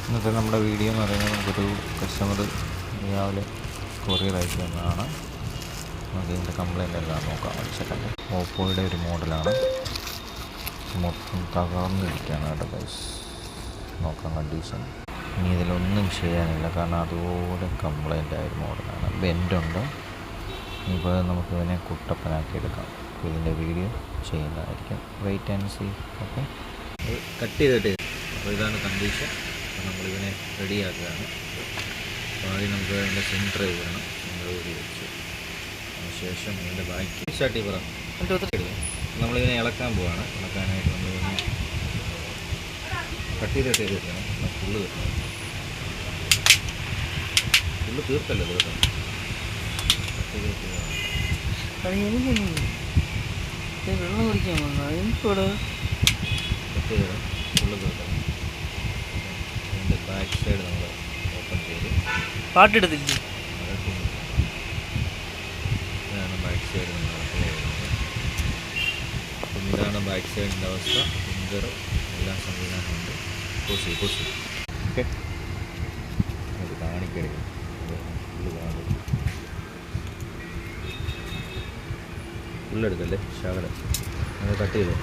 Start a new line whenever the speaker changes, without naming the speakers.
ഇന്നത്തെ നമ്മുടെ വീഡിയോ എന്ന് പറയുന്നത് നമുക്കൊരു കസ്റ്റമർ രാവിലെ കൊറിയർ അയച്ചു തന്നതാണ്. നമുക്ക് ഇതിൻ്റെ കംപ്ലൈൻ്റ് എല്ലാം നോക്കാം. ഒരു സെക്കൻഡ്. ഓപ്പോയുടെ ഒരു മോഡലാണ്, മൊത്തം തകർന്നിരിക്കുകയാണ് കേട്ടോ ഗൈസ്. നോക്കാം കണ്ടീഷൻ. ഇനി ഇതിലൊന്നും ചെയ്യാനില്ല, കാരണം അതുപോലെ കംപ്ലൈൻ്റ് ആയ മോഡലാണ്. ബെൻഡുണ്ട്. ഇപ്പോൾ നമുക്ക് ഇതിനെ കുട്ടപ്പനാക്കി എടുക്കാം. അപ്പോൾ ഇതിൻ്റെ വീഡിയോ ചെയ്യുന്നതായിരിക്കും. Wait and see. Okay, cut ചെയ്തിട്ട്. അപ്പോൾ ഇതാണ് കണ്ടീഷൻ. അപ്പോൾ നമ്മളിതിനെ റെഡിയാക്കുകയാണ്. അപ്പോൾ ആദ്യം നമുക്ക് അതിൻ്റെ സെൻറ്റർ ചെയ്യണം. സെൻറ്റർ കൂടി വെച്ച് അതിനുശേഷം ഇതിൻ്റെ ബാക്കി സ്റ്റാർട്ട് പറ നമ്മളിതിനെ ഇളക്കാൻ പോവാണ്. ഇളക്കാനായിട്ട് നമ്മളിതിനെ കട്ട് ചെയ്തിട്ട് വെക്കണം. ഫുള്ള് കിട്ടണം. ഫുള്ള് തീർക്കല്ലോ കേട്ടോ. കട്ട് ചെയ്തിട്ട്
വെള്ളം കുടിക്കാൻ വന്നാൽ എനിക്കിവിടെ
കട്ട് ചെയ്ത് ഫുള്ള് തീർക്കണം. അതിൻ്റെ ബാക്ക് സൈഡ് നമ്മൾ ഓപ്പൺ ചെയ്ത്
പാട്ടെടുത്തില്ലേ.
ഇതാണ് ബാക്ക് സൈഡ് നമ്മൾ ഓപ്പൺ ചെയ്യുന്നത്. അപ്പം ഇതാണ് ബാക്ക് സൈഡിൻ്റെ അവസ്ഥ. ഫിംഗർ എല്ലാം സംവിധാനമുണ്ട്. കൊസി ഓക്കെ, അത് കാണിക്കരുത്. ഫുള്ള് കാണും. ഫുള്ളെടുക്കല്ലേ, ശകലം അത് കട്ട് ചെയ്തോ.